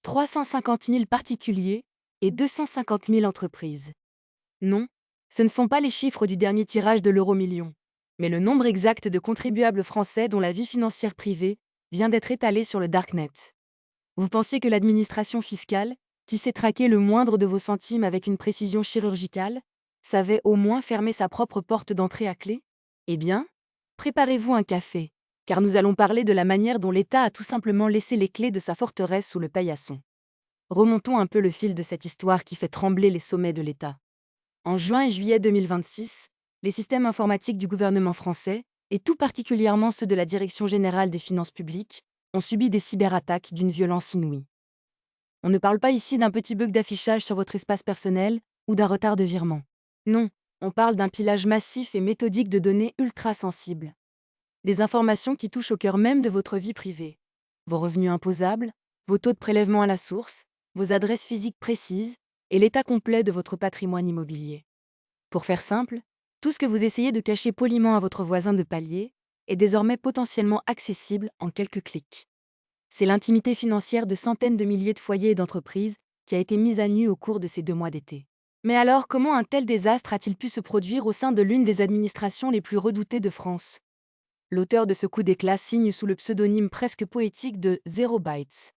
350 000 particuliers et 250 000 entreprises. Non, ce ne sont pas les chiffres du dernier tirage de l'euro-million, mais le nombre exact de contribuables français dont la vie financière privée vient d'être étalée sur le darknet. Vous pensiez que l'administration fiscale, qui sait traquer le moindre de vos centimes avec une précision chirurgicale, savait au moins fermer sa propre porte d'entrée à clé? Eh bien, préparez-vous un café, car nous allons parler de la manière dont l'État a tout simplement laissé les clés de sa forteresse sous le paillasson. Remontons un peu le fil de cette histoire qui fait trembler les sommets de l'État. En juin et juillet 2026, les systèmes informatiques du gouvernement français, et tout particulièrement ceux de la Direction générale des finances publiques, ont subi des cyberattaques d'une violence inouïe. On ne parle pas ici d'un petit bug d'affichage sur votre espace personnel ou d'un retard de virement. Non, on parle d'un pilage massif et méthodique de données ultra sensibles. Des informations qui touchent au cœur même de votre vie privée. Vos revenus imposables, vos taux de prélèvement à la source, vos adresses physiques précises et l'état complet de votre patrimoine immobilier. Pour faire simple, tout ce que vous essayez de cacher poliment à votre voisin de palier est désormais potentiellement accessible en quelques clics. C'est l'intimité financière de centaines de milliers de foyers et d'entreprises qui a été mise à nu au cours de ces 2 mois d'été. Mais alors, comment un tel désastre a-t-il pu se produire au sein de l'une des administrations les plus redoutées de France? L'auteur de ce coup d'éclat signe sous le pseudonyme presque poétique de Zero Bytes.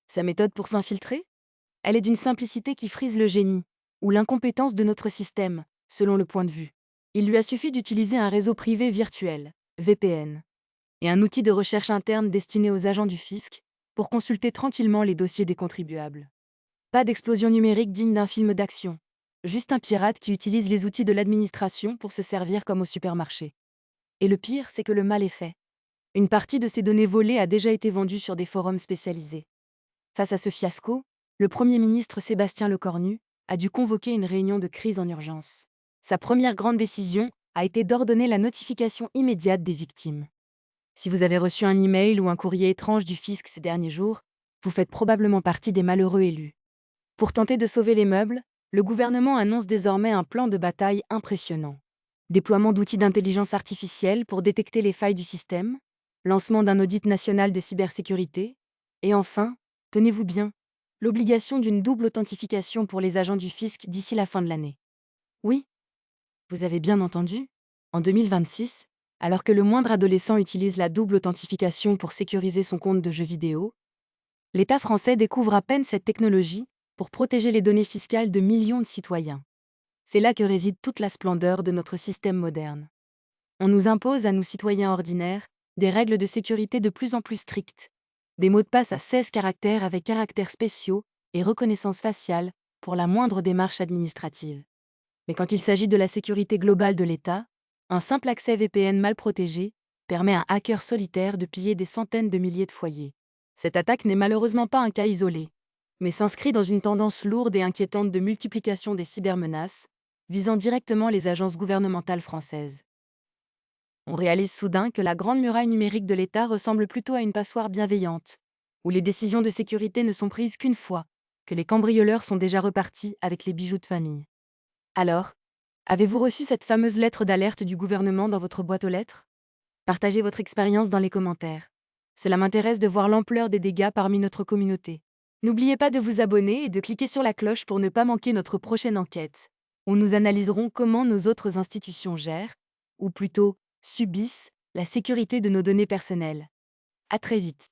Sa méthode pour s'infiltrer? Elle est d'une simplicité qui frise le génie, ou l'incompétence de notre système, selon le point de vue. Il lui a suffi d'utiliser un réseau privé virtuel, VPN, et un outil de recherche interne destiné aux agents du fisc, pour consulter tranquillement les dossiers des contribuables. Pas d'explosion numérique digne d'un film d'action, juste un pirate qui utilise les outils de l'administration pour se servir comme au supermarché. Et le pire, c'est que le mal est fait. Une partie de ces données volées a déjà été vendue sur des forums spécialisés. Face à ce fiasco, le Premier ministre Sébastien Lecornu a dû convoquer une réunion de crise en urgence. Sa première grande décision a été d'ordonner la notification immédiate des victimes. Si vous avez reçu un email ou un courrier étrange du fisc ces derniers jours, vous faites probablement partie des malheureux élus. Pour tenter de sauver les meubles, le gouvernement annonce désormais un plan de bataille impressionnant. Déploiement d'outils d'intelligence artificielle pour détecter les failles du système, lancement d'un audit national de cybersécurité, et enfin, tenez-vous bien, l'obligation d'une double authentification pour les agents du fisc d'ici la fin de l'année. Oui, vous avez bien entendu, en 2026, alors que le moindre adolescent utilise la double authentification pour sécuriser son compte de jeux vidéo, l'État français découvre à peine cette technologie pour protéger les données fiscales de millions de citoyens. C'est là que réside toute la splendeur de notre système moderne. On nous impose, à nous citoyens ordinaires, des règles de sécurité de plus en plus strictes, des mots de passe à 16 caractères avec caractères spéciaux et reconnaissance faciale pour la moindre démarche administrative. Mais quand il s'agit de la sécurité globale de l'État, un simple accès VPN mal protégé permet à un hacker solitaire de piller des centaines de milliers de foyers. Cette attaque n'est malheureusement pas un cas isolé, mais s'inscrit dans une tendance lourde et inquiétante de multiplication des cybermenaces, visant directement les agences gouvernementales françaises. On réalise soudain que la grande muraille numérique de l'État ressemble plutôt à une passoire bienveillante, où les décisions de sécurité ne sont prises qu'une fois, que les cambrioleurs sont déjà repartis avec les bijoux de famille. Alors, avez-vous reçu cette fameuse lettre d'alerte du gouvernement dans votre boîte aux lettres? Partagez votre expérience dans les commentaires. Cela m'intéresse de voir l'ampleur des dégâts parmi notre communauté. N'oubliez pas de vous abonner et de cliquer sur la cloche pour ne pas manquer notre prochaine enquête, où nous analyserons comment nos autres institutions gèrent, ou plutôt subissent, la sécurité de nos données personnelles. À très vite.